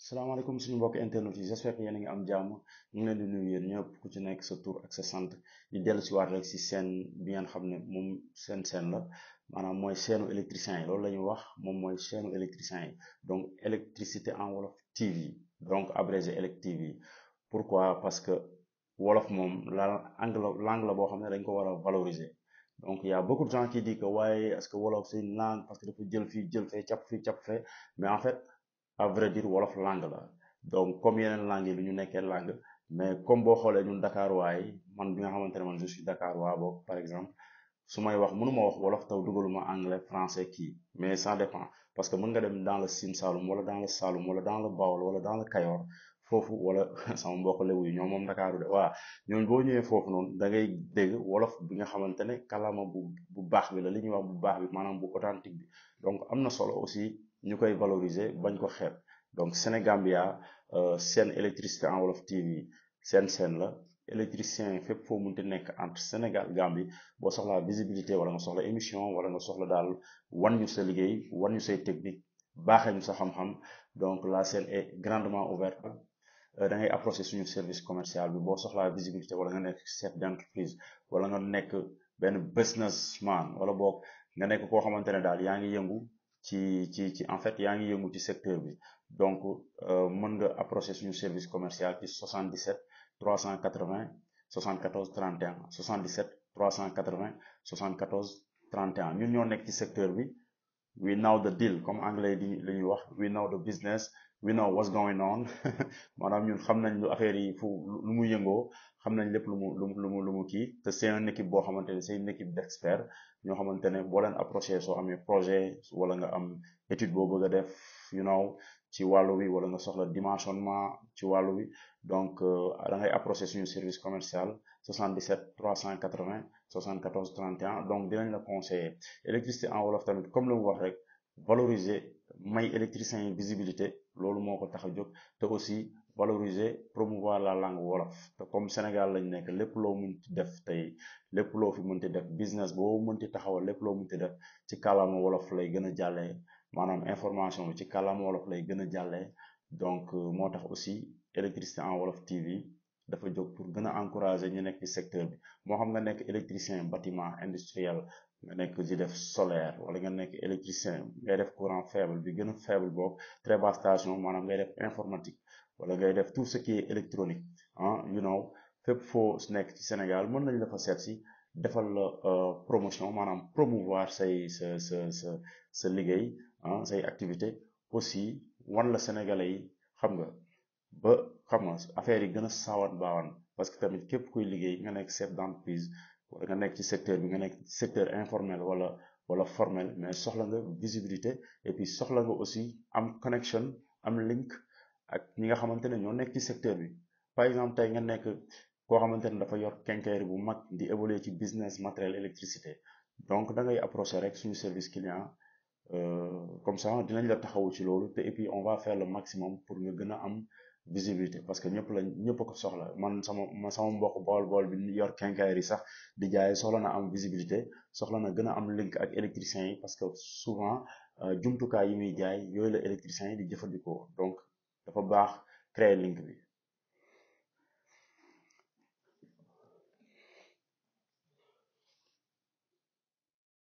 salaamaaleykum suñu mbokk internet yi j'espère que yéen a ngi am jàmm ñu ngi leen di nuyu yéen ñëpp ku ci nekk sa tur ak sa sant di dellu si waat rek si seen bi ngeen xam ne moom seen la maanaam mooy seenu électricien yi loolu la ñuy wax moom mooy seenu électricien yi donc électricité en wolof TV donc abrégé Elec TV pourquoi parce que wolof moom langue la boo xam ne dañ ko war a valoriser donc il y a beaucoup de gens qui disent que waaye est-ce que wolof c'est une langue parce que dafa jël fii jël fee cap fee mais en fait à vrai dire wolof langue la donc comme yeneen langue yi lu ñu nekkee langue mais comme boo xoolee ñun Dakar waay man bi nga xamante ne man je suis Dakar waa boog par exemple su may wax mënuma wax wolof taw dugaluma anglais français kii mais ça dépend parce que mën nga dem dans le Sine Saloum wala dans le Saloum wala dans le Baol wala dans le Kayor foofu wala sama mbokk lébu yi ñoom moom Dakaaru de waa ñooñu boo ñëwee foofu noonu da ngay dégg wolof bi nga xamante ne kàllaama bu baax bi la li ñuy wax bu baax bi maanaam bu authentique bi donc am na solo aussi ñu koy valoriser bañ ko xeeb donc Sénégambia seen électricité en wolof TV seen la électricien fépp foo munti nekk entre Sénégal Gambie boo soxlaa visibilité wala nga soxla émission wala nga soxla daal wan ñu sa liggéey wan ñu say technique baaxee ñu sa xam-xam donc la scène est grandement ouverte da ngay approché suñu service commercial bi boo soxlaa visibilité wala nga nekk chef d'entreprise wala nga nekk benn businessman wala boog nga nekk koo xamante ne daal yaa ngi yëngu ci en fait yaa ngi yëngu ci secteur bi donc mën nga approché suñu service commercial ci 77 380 74 31 77 380 74 31 ñun ñoo nekk ci secteur bi we know the deal comme anglais di li ñuy wax we know the business we know what's going on maanaam ñun xam nañ lu affaire yi fu lu mu yëngoo xam nañ lépp lu mu kii te c'est une équipe boo xamante ne c'est une équipe d'experts ñoo xamante ne boo leen approché soo amee projet wala nga am étude boo bëgg a def you know ci wàllu wi wala nga soxla dimensionnement ci wàllu wi donc da ngay approché suñu service commercial 77 380 74 31 donc dinañ la conseiller électricité en wolof tamit comme lu mu wax rek valoriser may électricien yi visibilité loolu moo ko tax a jóg te aussi valoriser promouvoir la langue wolof te comme Sénégal lañ nekk lépp loo mënti def tey lépp loo fi mënti def business boo mënti taxawal lépp loo mënti def ci kàllaama wolof lay gën a jàllee maanaam information bi ci kàllaama wolof lay gën a jàllee donc moo tax aussi électricité en wolof TV dafa jóg pour gën a encourager ñu nekk ci secteur bi moo xam nga nekk électricien bâtiment industriel nga nekk di def solaire wala nga nekk électricien ngay def courant faible bi gën a faible boobu très basse station maanaam ngay def informatique wala ngay def tout ce qui est électronique ah you know fépp foo nekk ci Sénégal mën nañ la fa seet si defal la promotion maanaam promouvoir sa liggéey ah say activité aussi wan la sénégalais yi xam nga ba xam nga affaire yi gën a saawan baawan parce que tamit képp kuy liggéey nga nekk chef d'entreprise wala nga nekk ci secteur bi nga nekk ci secteur informel wala formel mais soxla nga visibilité et puis soxla nga aussi am connection am link ak ñi nga xamante ne ñoo nekk ci secteur bi par exemple tey nga nekk koo xamante ne dafa yor quincaillerie bu mag di évoluer ci business matériel électricité donc da ngay approcher rek suñu service client comme ça dinañ la taxawu ci loolu te et puis on va faire le maximum pour nga gën a am visibilité parce que ñëpp ko soxla man sama mbokk bool bi yor quincaillerie sax di jaay soxla na am visibilité soxla na gën a am link ak électriciens yi parce que souvent jumtukaay yi muy jaay yooyu la électriciens yi di jëfandikoo donc dafa baax créer link bi